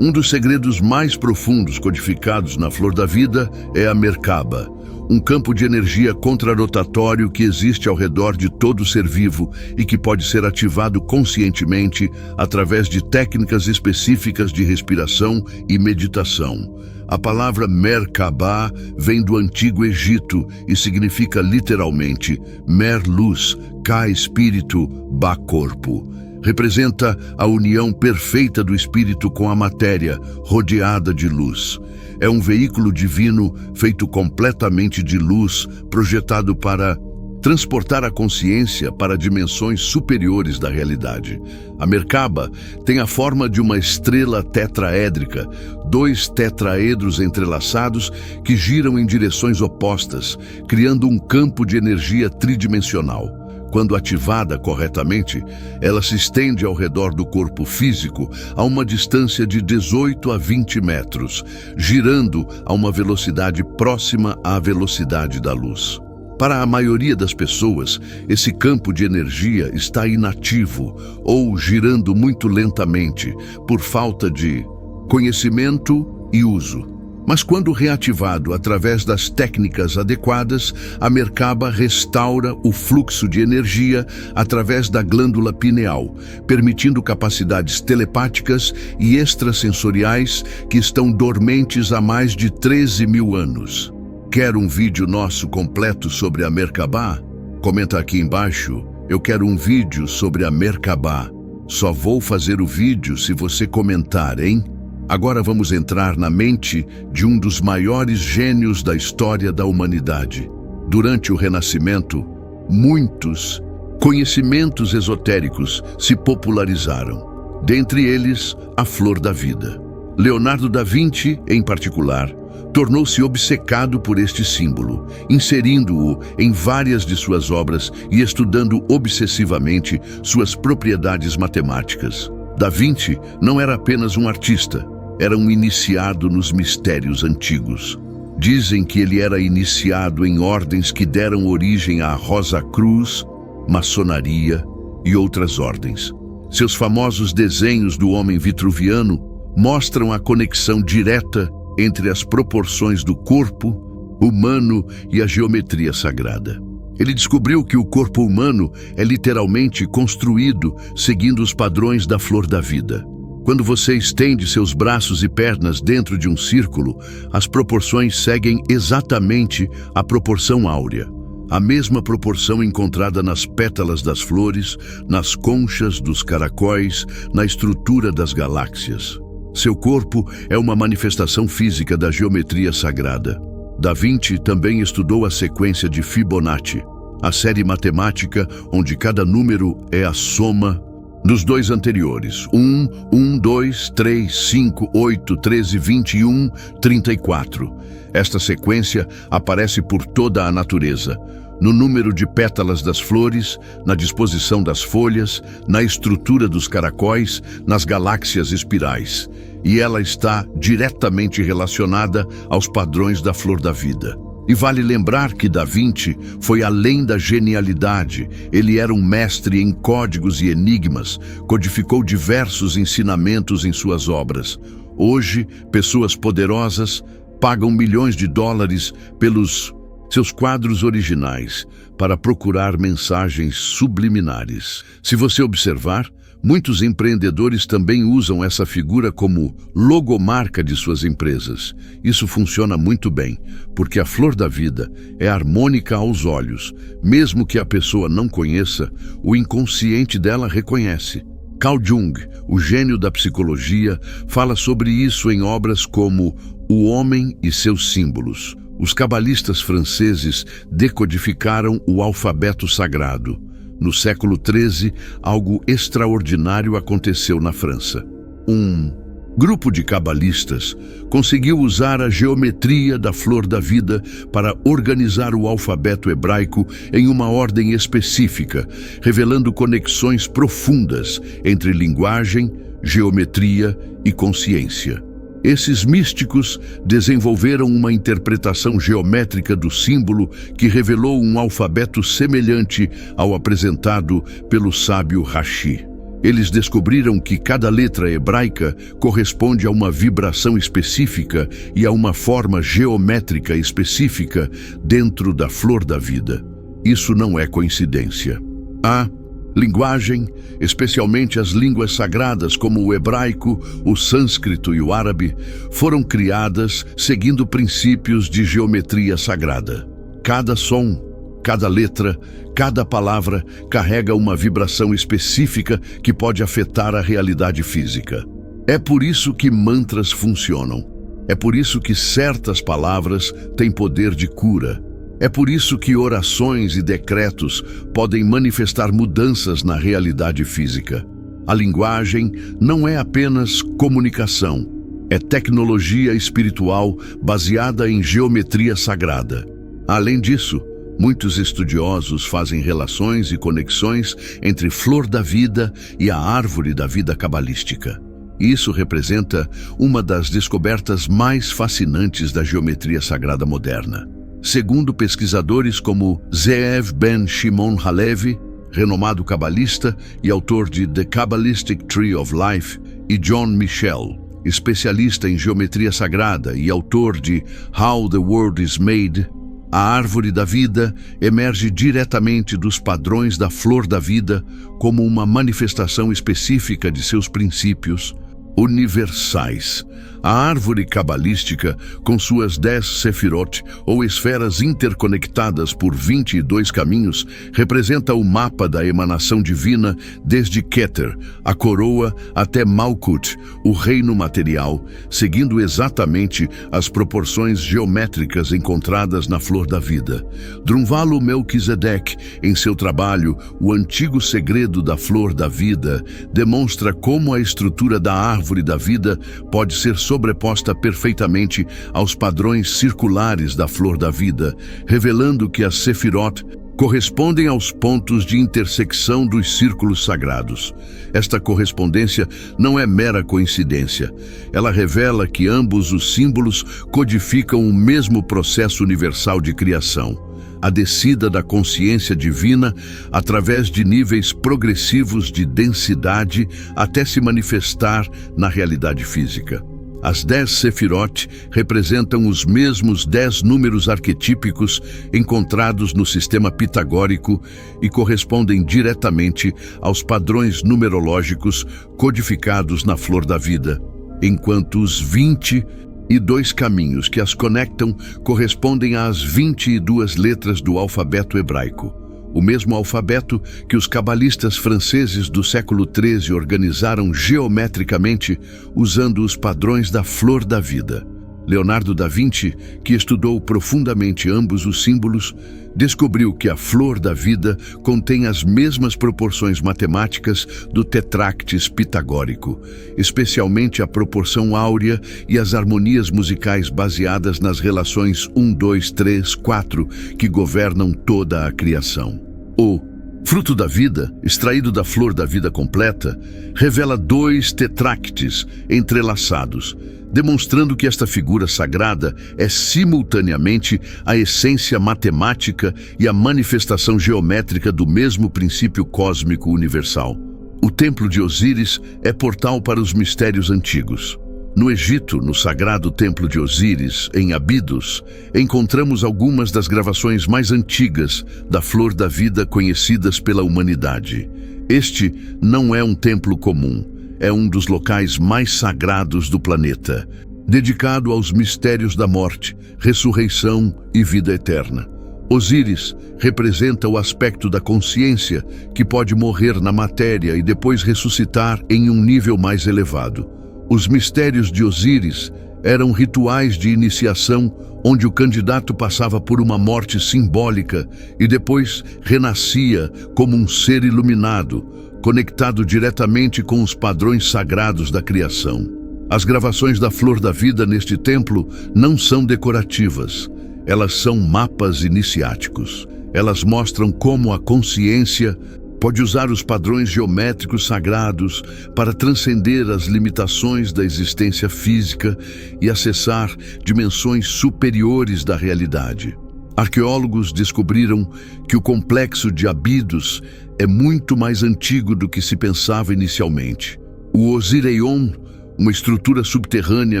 Um dos segredos mais profundos codificados na Flor da Vida é a Merkaba, um campo de energia contrarotatório que existe ao redor de todo ser vivo e que pode ser ativado conscientemente através de técnicas específicas de respiração e meditação. A palavra Merkaba vem do Antigo Egito e significa literalmente Mer-luz, Ka-espírito, Ba-corpo. Representa a união perfeita do espírito com a matéria, rodeada de luz. É um veículo divino feito completamente de luz, projetado para transportar a consciência para dimensões superiores da realidade. A Merkaba tem a forma de uma estrela tetraédrica, 2 tetraedros entrelaçados que giram em direções opostas, criando um campo de energia tridimensional. Quando ativada corretamente, ela se estende ao redor do corpo físico a uma distância de 18 a 20 metros, girando a uma velocidade próxima à velocidade da luz. Para a maioria das pessoas, esse campo de energia está inativo ou girando muito lentamente por falta de conhecimento e uso. Mas quando reativado através das técnicas adequadas, a Merkaba restaura o fluxo de energia através da glândula pineal, permitindo capacidades telepáticas e extrasensoriais que estão dormentes há mais de 13 mil anos. Quer um vídeo nosso completo sobre a Merkaba? Comenta aqui embaixo. Eu quero um vídeo sobre a Merkaba. Só vou fazer o vídeo se você comentar, hein? Agora vamos entrar na mente de um dos maiores gênios da história da humanidade. Durante o Renascimento, muitos conhecimentos esotéricos se popularizaram. Dentre eles, a Flor da Vida. Leonardo da Vinci, em particular, tornou-se obcecado por este símbolo, inserindo-o em várias de suas obras e estudando obsessivamente suas propriedades matemáticas. Da Vinci não era apenas um artista, era um iniciado nos mistérios antigos. Dizem que ele era iniciado em ordens que deram origem à Rosa Cruz, maçonaria e outras ordens. Seus famosos desenhos do homem vitruviano mostram a conexão direta entre as proporções do corpo humano e a geometria sagrada. Ele descobriu que o corpo humano é literalmente construído seguindo os padrões da Flor da Vida. Quando você estende seus braços e pernas dentro de um círculo, as proporções seguem exatamente a proporção áurea. A mesma proporção encontrada nas pétalas das flores, nas conchas dos caracóis, na estrutura das galáxias. Seu corpo é uma manifestação física da geometria sagrada. Da Vinci também estudou a sequência de Fibonacci, a série matemática onde cada número é a soma dos dois anteriores, 1, 2, 3, 5, 8, 13, 21, 34. Esta sequência aparece por toda a natureza. no número de pétalas das flores, na disposição das folhas, na estrutura dos caracóis, nas galáxias espirais. E ela está diretamente relacionada aos padrões da flor da vida. E vale lembrar que Da Vinci foi além da genialidade. Ele era um mestre em códigos e enigmas, codificou diversos ensinamentos em suas obras. Hoje, pessoas poderosas pagam milhões de dólares pelos seus quadros originais para procurar mensagens subliminares. Se você observar, muitos empreendedores também usam essa figura como logomarca de suas empresas. Isso funciona muito bem, porque a flor da vida é harmônica aos olhos. Mesmo que a pessoa não conheça, o inconsciente dela reconhece. Carl Jung, o gênio da psicologia, fala sobre isso em obras como O Homem e seus Símbolos. Os cabalistas franceses decodificaram o alfabeto sagrado. No século XIII, algo extraordinário aconteceu na França. Um grupo de cabalistas conseguiu usar a geometria da flor da vida para organizar o alfabeto hebraico em uma ordem específica, revelando conexões profundas entre linguagem, geometria e consciência. Esses místicos desenvolveram uma interpretação geométrica do símbolo que revelou um alfabeto semelhante ao apresentado pelo sábio Rashi. Eles descobriram que cada letra hebraica corresponde a uma vibração específica e a uma forma geométrica específica dentro da flor da vida. Isso não é coincidência. A linguagem, especialmente as línguas sagradas como o hebraico, o sânscrito e o árabe, foram criadas seguindo princípios de geometria sagrada. Cada som, cada letra, cada palavra carrega uma vibração específica que pode afetar a realidade física. É por isso que mantras funcionam. É por isso que certas palavras têm poder de cura. É por isso que orações e decretos podem manifestar mudanças na realidade física. A linguagem não é apenas comunicação, é tecnologia espiritual baseada em geometria sagrada. Além disso, muitos estudiosos fazem relações e conexões entre flor da vida e a árvore da vida cabalística. Isso representa uma das descobertas mais fascinantes da geometria sagrada moderna. Segundo pesquisadores como Zeev Ben Shimon Halevi, renomado cabalista e autor de The Kabbalistic Tree of Life, e John Michel, especialista em geometria sagrada e autor de How the World is Made, a árvore da vida emerge diretamente dos padrões da flor da vida como uma manifestação específica de seus princípios universais. A árvore cabalística, com suas 10 sefirot, ou esferas interconectadas por 22 caminhos, representa o mapa da emanação divina desde Keter, a coroa, até Malkut, o reino material, seguindo exatamente as proporções geométricas encontradas na flor da vida. Drunvalo Melquisedeque, em seu trabalho O Antigo Segredo da Flor da Vida, demonstra como a estrutura da árvore da vida pode ser sobreposta perfeitamente aos padrões circulares da flor da vida, revelando que as sefirot correspondem aos pontos de intersecção dos círculos sagrados. Esta correspondência não é mera coincidência. Ela revela que ambos os símbolos codificam o mesmo processo universal de criação, a descida da consciência divina através de níveis progressivos de densidade até se manifestar na realidade física. As 10 sefirot representam os mesmos 10 números arquetípicos encontrados no sistema pitagórico e correspondem diretamente aos padrões numerológicos codificados na flor da vida, enquanto os 22 caminhos que as conectam correspondem às 22 letras do alfabeto hebraico, o mesmo alfabeto que os cabalistas franceses do século XIII organizaram geometricamente usando os padrões da flor da vida. Leonardo da Vinci, que estudou profundamente ambos os símbolos, descobriu que a flor da vida contém as mesmas proporções matemáticas do tetráctis pitagórico, especialmente a proporção áurea e as harmonias musicais baseadas nas relações 1, 2, 3, 4 que governam toda a criação. O fruto da vida, extraído da flor da vida completa, revela 2 tetráctis entrelaçados, demonstrando que esta figura sagrada é simultaneamente a essência matemática e a manifestação geométrica do mesmo princípio cósmico universal. O Templo de Osíris é portal para os mistérios antigos. No Egito, no sagrado Templo de Osíris, em Abidos, encontramos algumas das gravações mais antigas da flor da vida conhecidas pela humanidade. Este não é um templo comum, é um dos locais mais sagrados do planeta, dedicado aos mistérios da morte, ressurreição e vida eterna. Osíris representa o aspecto da consciência que pode morrer na matéria e depois ressuscitar em um nível mais elevado. Os mistérios de Osíris eram rituais de iniciação onde o candidato passava por uma morte simbólica e depois renascia como um ser iluminado, conectado diretamente com os padrões sagrados da criação. As gravações da flor da vida neste templo não são decorativas, elas são mapas iniciáticos. Elas mostram como a consciência pode usar os padrões geométricos sagrados para transcender as limitações da existência física e acessar dimensões superiores da realidade. Arqueólogos descobriram que o complexo de Abidos é muito mais antigo do que se pensava inicialmente. O Osireion, uma estrutura subterrânea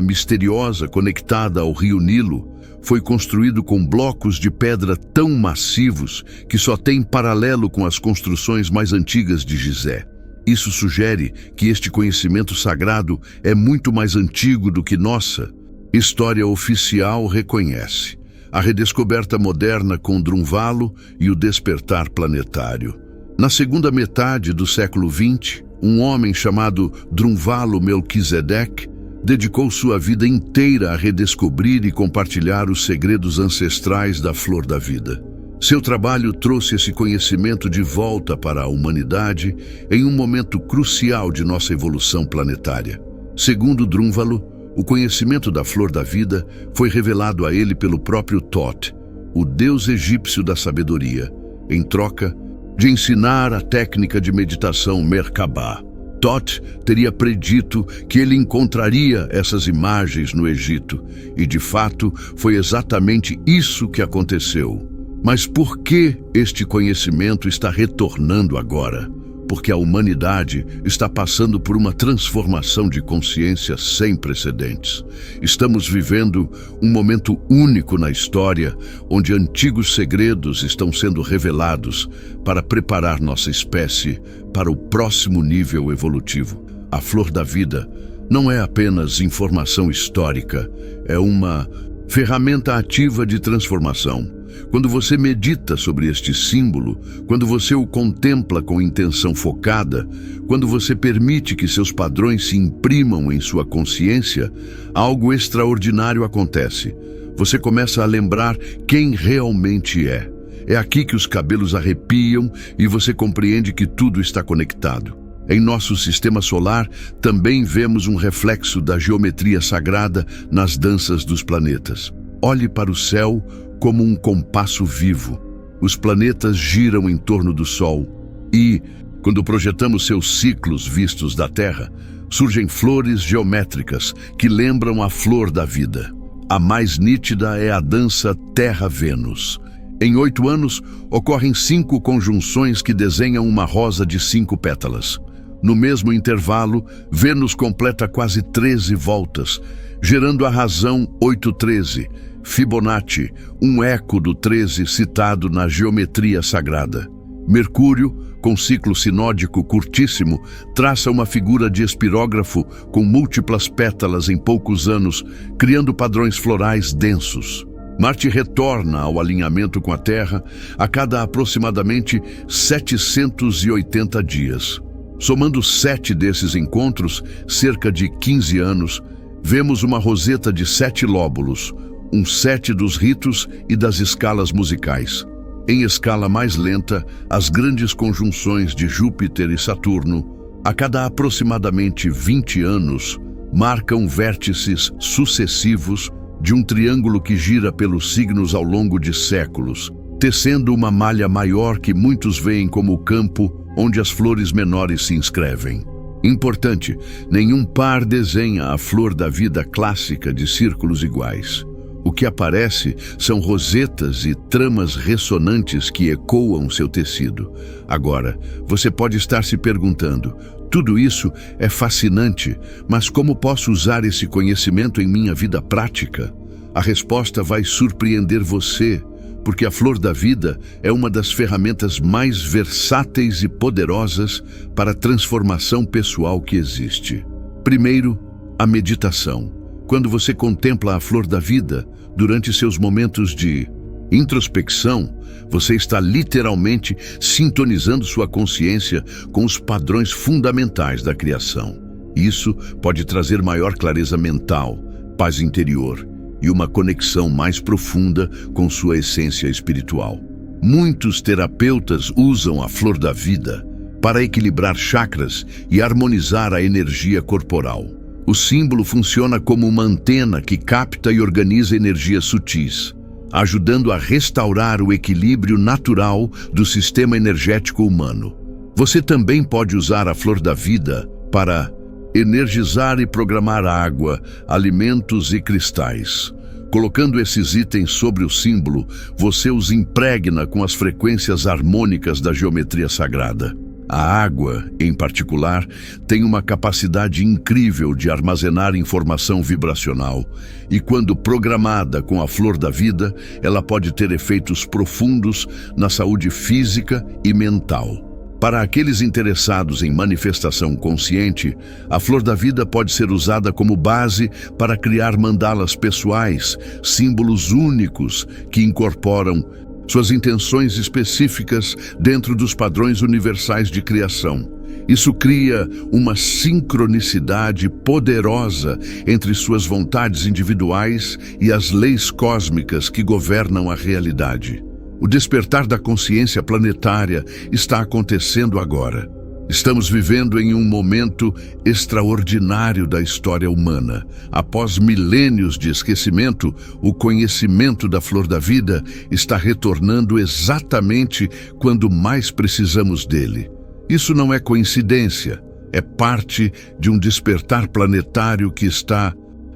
misteriosa conectada ao rio Nilo, foi construído com blocos de pedra tão massivos que só tem paralelo com as construções mais antigas de Gizé. Isso sugere que este conhecimento sagrado é muito mais antigo do que nossa história oficial reconhece. A redescoberta moderna com Drunvalo e o despertar planetário. Na segunda metade do século XX, um homem chamado Drunvalo Melquisedeque dedicou sua vida inteira a redescobrir e compartilhar os segredos ancestrais da flor da vida. Seu trabalho trouxe esse conhecimento de volta para a humanidade em um momento crucial de nossa evolução planetária. Segundo Drunvalo, o conhecimento da flor da vida foi revelado a ele pelo próprio Thoth, o deus egípcio da sabedoria, em troca de ensinar a técnica de meditação Merkabah. Thoth teria predito que ele encontraria essas imagens no Egito, e de fato foi exatamente isso que aconteceu. Mas por que este conhecimento está retornando agora? Porque a humanidade está passando por uma transformação de consciência sem precedentes. Estamos vivendo um momento único na história, onde antigos segredos estão sendo revelados para preparar nossa espécie para o próximo nível evolutivo. A flor da vida não é apenas informação histórica, é uma ferramenta ativa de transformação. Quando você medita sobre este símbolo, quando você o contempla com intenção focada, quando você permite que seus padrões se imprimam em sua consciência, algo extraordinário acontece. Você começa a lembrar quem realmente é. É aqui que os cabelos arrepiam e você compreende que tudo está conectado. Em nosso sistema solar, também vemos um reflexo da geometria sagrada nas danças dos planetas. Olhe para o céu como um compasso vivo. Os planetas giram em torno do Sol e, quando projetamos seus ciclos vistos da Terra, surgem flores geométricas que lembram a flor da vida. A mais nítida é a dança Terra-Vênus. Em 8 anos, ocorrem 5 conjunções que desenham uma rosa de 5 pétalas. No mesmo intervalo, Vênus completa quase 13 voltas, gerando a razão 813, Fibonacci, um eco do 13 citado na geometria sagrada. Mercúrio, com ciclo sinódico curtíssimo, traça uma figura de espirógrafo com múltiplas pétalas em poucos anos, criando padrões florais densos. Marte retorna ao alinhamento com a Terra a cada aproximadamente 780 dias. Somando 7 desses encontros, cerca de 15 anos, Vemos uma roseta de 7 lóbulos, um 7 dos ritos e das escalas musicais. Em escala mais lenta, as grandes conjunções de Júpiter e Saturno, a cada aproximadamente 20 anos, marcam vértices sucessivos de um triângulo que gira pelos signos ao longo de séculos, tecendo uma malha maior que muitos veem como o campo onde as flores menores se inscrevem. Importante, nenhum par desenha a flor da vida clássica de círculos iguais. O que aparece são rosetas e tramas ressonantes que ecoam seu tecido. Agora, você pode estar se perguntando, tudo isso é fascinante, mas como posso usar esse conhecimento em minha vida prática? A resposta vai surpreender você, porque a flor da vida é uma das ferramentas mais versáteis e poderosas para a transformação pessoal que existe. Primeiro, a meditação. Quando você contempla a flor da vida, durante seus momentos de introspecção, você está literalmente sintonizando sua consciência com os padrões fundamentais da criação. Isso pode trazer maior clareza mental, paz interior e uma conexão mais profunda com sua essência espiritual. Muitos terapeutas usam a flor da vida para equilibrar chakras e harmonizar a energia corporal. O símbolo funciona como uma antena que capta e organiza energias sutis, ajudando a restaurar o equilíbrio natural do sistema energético humano. Você também pode usar a flor da vida para energizar e programar água, alimentos e cristais. Colocando esses itens sobre o símbolo, você os impregna com as frequências harmônicas da geometria sagrada. A água, em particular, tem uma capacidade incrível de armazenar informação vibracional e, quando programada com a flor da vida, ela pode ter efeitos profundos na saúde física e mental. Para aqueles interessados em manifestação consciente, a flor da vida pode ser usada como base para criar mandalas pessoais, símbolos únicos que incorporam suas intenções específicas dentro dos padrões universais de criação. Isso cria uma sincronicidade poderosa entre suas vontades individuais e as leis cósmicas que governam a realidade. O despertar da consciência planetária está acontecendo agora. Estamos vivendo em um momento extraordinário da história humana. Após milênios de esquecimento, o conhecimento da flor da vida está retornando exatamente quando mais precisamos dele. Isso não é coincidência, é parte de um despertar planetário que está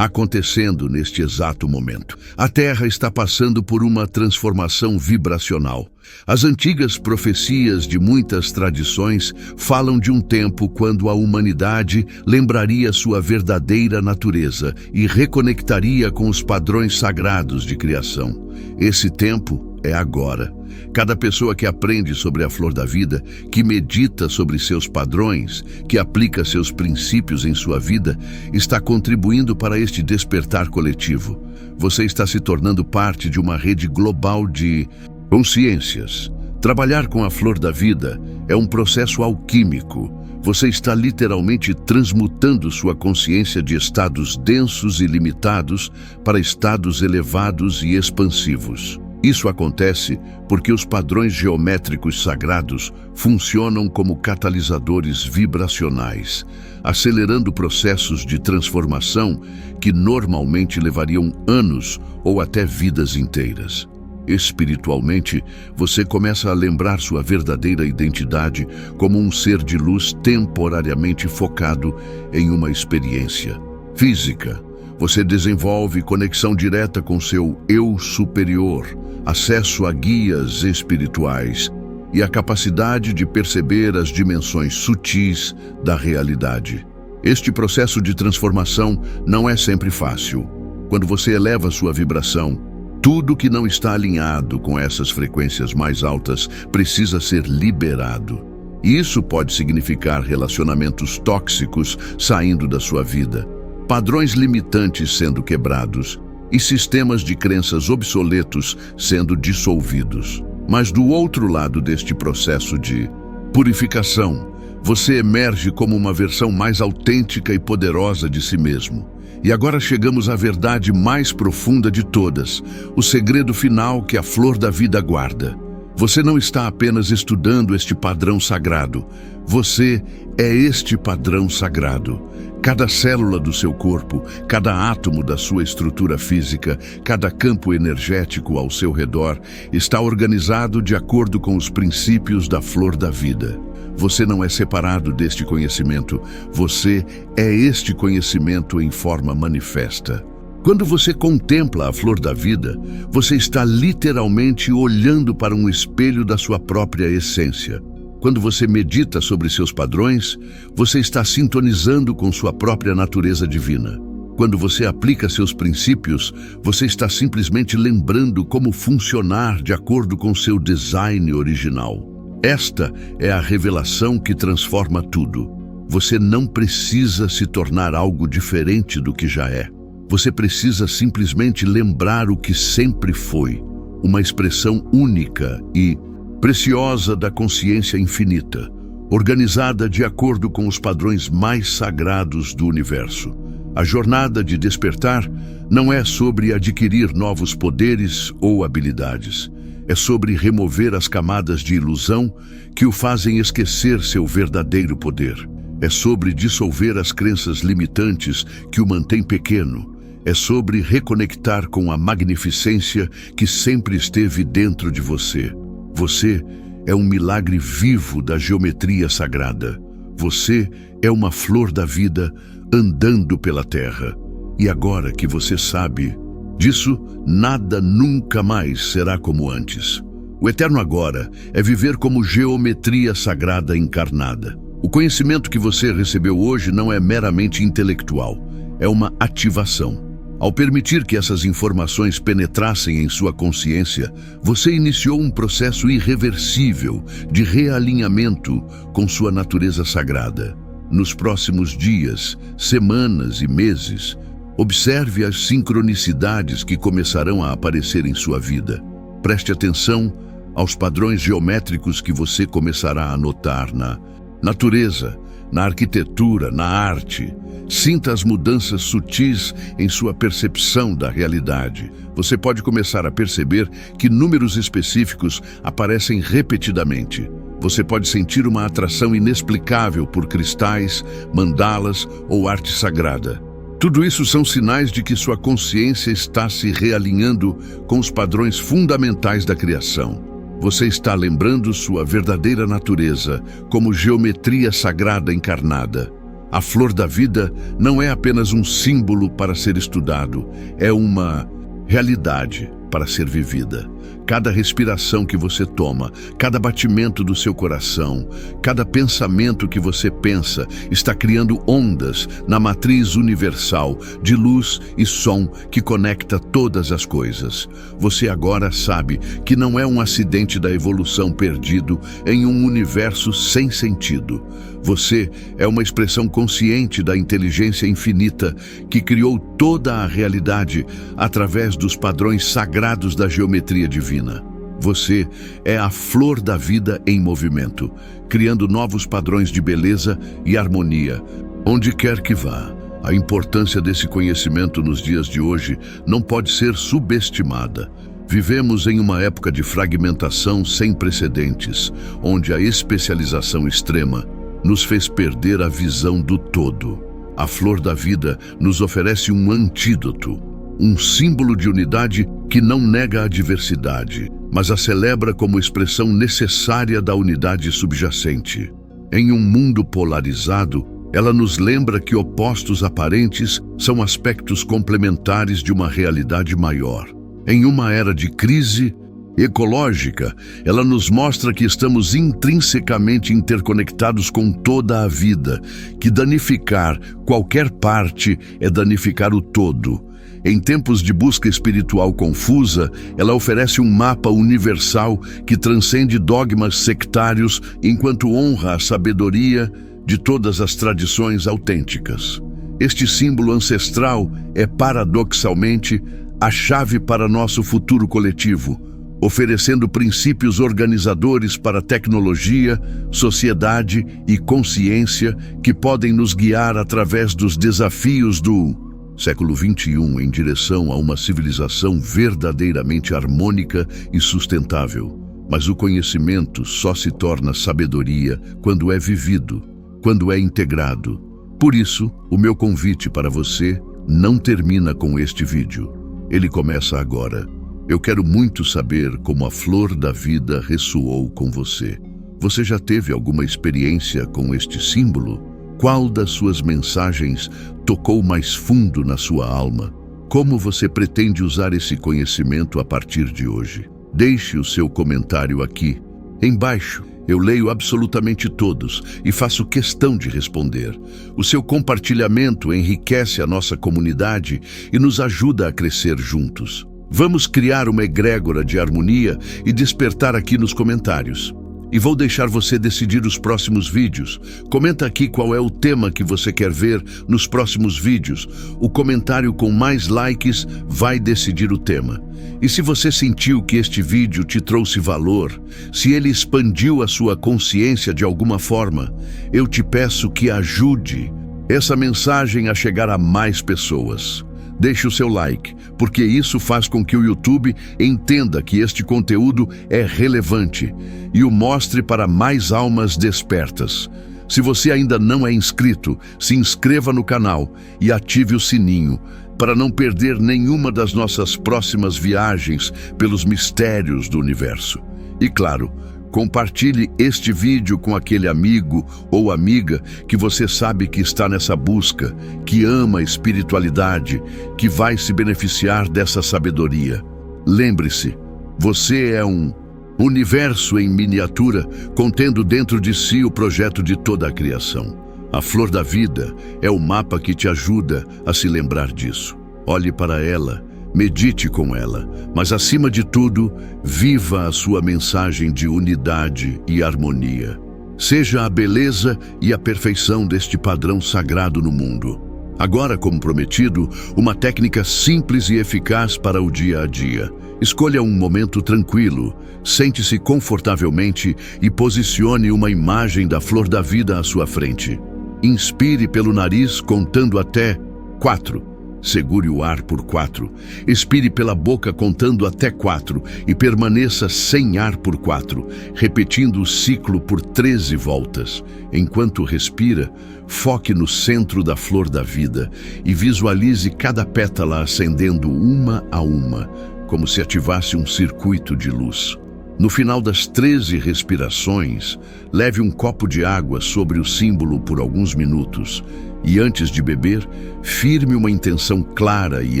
acontecendo neste exato momento. A Terra está passando por uma transformação vibracional. As antigas profecias de muitas tradições falam de um tempo quando a humanidade lembraria sua verdadeira natureza e reconectaria com os padrões sagrados de criação. Esse tempo é agora. Cada pessoa que aprende sobre a flor da vida, que medita sobre seus padrões, que aplica seus princípios em sua vida, está contribuindo para este despertar coletivo. Você está se tornando parte de uma rede global de consciências. Trabalhar com a flor da vida é um processo alquímico. Você está literalmente transmutando sua consciência de estados densos e limitados para estados elevados e expansivos. Isso acontece porque os padrões geométricos sagrados funcionam como catalisadores vibracionais, acelerando processos de transformação que normalmente levariam anos ou até vidas inteiras. Espiritualmente, você começa a lembrar sua verdadeira identidade como um ser de luz temporariamente focado em uma experiência física. Você desenvolve conexão direta com seu eu superior, acesso a guias espirituais e a capacidade de perceber as dimensões sutis da realidade. Este processo de transformação não é sempre fácil. Quando você eleva sua vibração, tudo que não está alinhado com essas frequências mais altas precisa ser liberado. Isso pode significar relacionamentos tóxicos saindo da sua vida, padrões limitantes sendo quebrados e sistemas de crenças obsoletos sendo dissolvidos. Mas do outro lado deste processo de purificação, você emerge como uma versão mais autêntica e poderosa de si mesmo. E agora chegamos à verdade mais profunda de todas, o segredo final que a flor da vida guarda. Você não está apenas estudando este padrão sagrado, você é este padrão sagrado. Cada célula do seu corpo, cada átomo da sua estrutura física, cada campo energético ao seu redor está organizado de acordo com os princípios da flor da vida. Você não é separado deste conhecimento, você é este conhecimento em forma manifesta. Quando você contempla a flor da vida, você está literalmente olhando para um espelho da sua própria essência. Quando você medita sobre seus padrões, você está sintonizando com sua própria natureza divina. Quando você aplica seus princípios, você está simplesmente lembrando como funcionar de acordo com seu design original. Esta é a revelação que transforma tudo. Você não precisa se tornar algo diferente do que já é. Você precisa simplesmente lembrar o que sempre foi, uma expressão única e preciosa da consciência infinita, organizada de acordo com os padrões mais sagrados do universo. A jornada de despertar não é sobre adquirir novos poderes ou habilidades. É sobre remover as camadas de ilusão que o fazem esquecer seu verdadeiro poder. É sobre dissolver as crenças limitantes que o mantêm pequeno. É sobre reconectar com a magnificência que sempre esteve dentro de você. Você é um milagre vivo da geometria sagrada. Você é uma flor da vida andando pela terra. E agora que você sabe disso, nada nunca mais será como antes. O eterno agora é viver como geometria sagrada encarnada. O conhecimento que você recebeu hoje não é meramente intelectual, é uma ativação. Ao permitir que essas informações penetrassem em sua consciência, você iniciou um processo irreversível de realinhamento com sua natureza sagrada. Nos próximos dias, semanas e meses, observe as sincronicidades que começarão a aparecer em sua vida. Preste atenção aos padrões geométricos que você começará a notar na natureza, na arquitetura, na arte. Sinta as mudanças sutis em sua percepção da realidade. Você pode começar a perceber que números específicos aparecem repetidamente. Você pode sentir uma atração inexplicável por cristais, mandalas ou arte sagrada. Tudo isso são sinais de que sua consciência está se realinhando com os padrões fundamentais da criação. Você está lembrando sua verdadeira natureza como geometria sagrada encarnada. A flor da vida não é apenas um símbolo para ser estudado, é uma realidade para ser vivida. Cada respiração que você toma, cada batimento do seu coração, cada pensamento que você pensa está criando ondas na matriz universal de luz e som que conecta todas as coisas. Você agora sabe que não é um acidente da evolução perdido em um universo sem sentido. Você é uma expressão consciente da inteligência infinita que criou toda a realidade através dos padrões sagrados da geometria divina. Você é a flor da vida em movimento, criando novos padrões de beleza e harmonia, onde quer que vá. A importância desse conhecimento nos dias de hoje não pode ser subestimada. Vivemos em uma época de fragmentação sem precedentes, onde a especialização extrema nos fez perder a visão do todo. A flor da vida nos oferece um antídoto, um símbolo de unidade que não nega a diversidade, mas a celebra como expressão necessária da unidade subjacente. Em um mundo polarizado, ela nos lembra que opostos aparentes são aspectos complementares de uma realidade maior. Em uma era de crise ecológica, ela nos mostra que estamos intrinsecamente interconectados com toda a vida, que danificar qualquer parte é danificar o todo. Em tempos de busca espiritual confusa, ela oferece um mapa universal que transcende dogmas sectários enquanto honra a sabedoria de todas as tradições autênticas. Este símbolo ancestral é, paradoxalmente, a chave para nosso futuro coletivo, oferecendo princípios organizadores para tecnologia, sociedade e consciência que podem nos guiar através dos desafios do século XXI, em direção a uma civilização verdadeiramente harmônica e sustentável. Mas o conhecimento só se torna sabedoria quando é vivido, quando é integrado. Por isso, o meu convite para você não termina com este vídeo. Ele começa agora. Eu quero muito saber como a flor da vida ressoou com você. Você já teve alguma experiência com este símbolo? Qual das suas mensagens tocou mais fundo na sua alma? Como você pretende usar esse conhecimento a partir de hoje? Deixe o seu comentário aqui, embaixo. Eu leio absolutamente todos e faço questão de responder. O seu compartilhamento enriquece a nossa comunidade e nos ajuda a crescer juntos. Vamos criar uma egrégora de harmonia e despertar aqui nos comentários. E vou deixar você decidir os próximos vídeos. Comenta aqui qual é o tema que você quer ver nos próximos vídeos. O comentário com mais likes vai decidir o tema. E se você sentiu que este vídeo te trouxe valor, se ele expandiu a sua consciência de alguma forma, eu te peço que ajude essa mensagem a chegar a mais pessoas. Deixe o seu like, porque isso faz com que o YouTube entenda que este conteúdo é relevante e o mostre para mais almas despertas. Se você ainda não é inscrito, se inscreva no canal e ative o sininho para não perder nenhuma das nossas próximas viagens pelos mistérios do universo. E claro, compartilhe este vídeo com aquele amigo ou amiga que você sabe que está nessa busca, que ama a espiritualidade, que vai se beneficiar dessa sabedoria. Lembre-se, você é um universo em miniatura, contendo dentro de si o projeto de toda a criação. A flor da vida é o mapa que te ajuda a se lembrar disso. Olhe para ela, medite com ela, mas acima de tudo, viva a sua mensagem de unidade e harmonia. Seja a beleza e a perfeição deste padrão sagrado no mundo. Agora, como prometido, uma técnica simples e eficaz para o dia a dia. Escolha um momento tranquilo, sente-se confortavelmente e posicione uma imagem da flor da vida à sua frente. Inspire pelo nariz contando até 4. Segure o ar por 4. Expire pela boca contando até 4 e permaneça sem ar por 4, repetindo o ciclo por 13 voltas. Enquanto respira, foque no centro da flor da vida e visualize cada pétala acendendo uma a uma, como se ativasse um circuito de luz. No final das 13 respirações, leve um copo de água sobre o símbolo por alguns minutos e, antes de beber, firme uma intenção clara e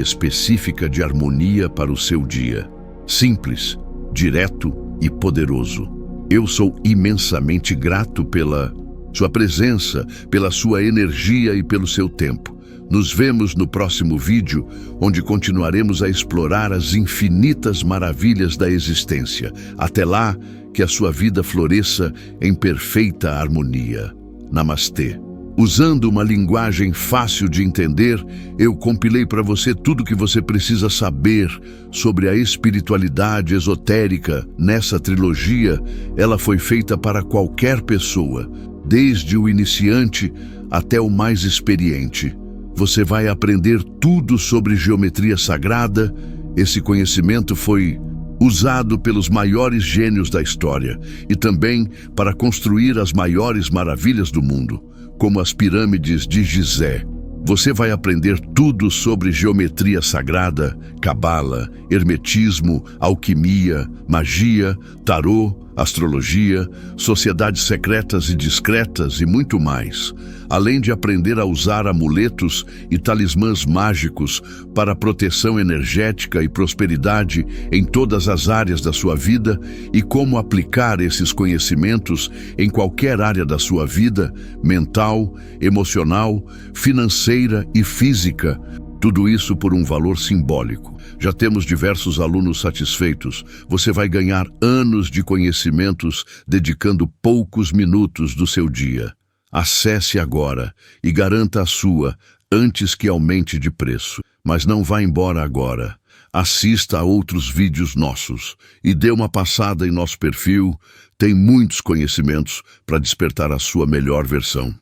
específica de harmonia para o seu dia. Simples, direto e poderoso. Eu sou imensamente grato pela sua presença, pela sua energia e pelo seu tempo. Nos vemos no próximo vídeo, onde continuaremos a explorar as infinitas maravilhas da existência. Até lá, que a sua vida floresça em perfeita harmonia. Namastê. Usando uma linguagem fácil de entender, eu compilei para você tudo o que você precisa saber sobre a espiritualidade esotérica. Nessa trilogia, ela foi feita para qualquer pessoa, desde o iniciante até o mais experiente. Você vai aprender tudo sobre geometria sagrada. Esse conhecimento foi usado pelos maiores gênios da história e também para construir as maiores maravilhas do mundo, como as pirâmides de Gizé. Você vai aprender tudo sobre geometria sagrada, cabala, hermetismo, alquimia, magia, tarô, astrologia, sociedades secretas e discretas e muito mais, além de aprender a usar amuletos e talismãs mágicos para proteção energética e prosperidade em todas as áreas da sua vida e como aplicar esses conhecimentos em qualquer área da sua vida, mental, emocional, financeira e física. Tudo isso por um valor simbólico. Já temos diversos alunos satisfeitos. Você vai ganhar anos de conhecimentos dedicando poucos minutos do seu dia. Acesse agora e garanta a sua antes que aumente de preço. Mas não vá embora agora. Assista a outros vídeos nossos e dê uma passada em nosso perfil. Tem muitos conhecimentos para despertar a sua melhor versão.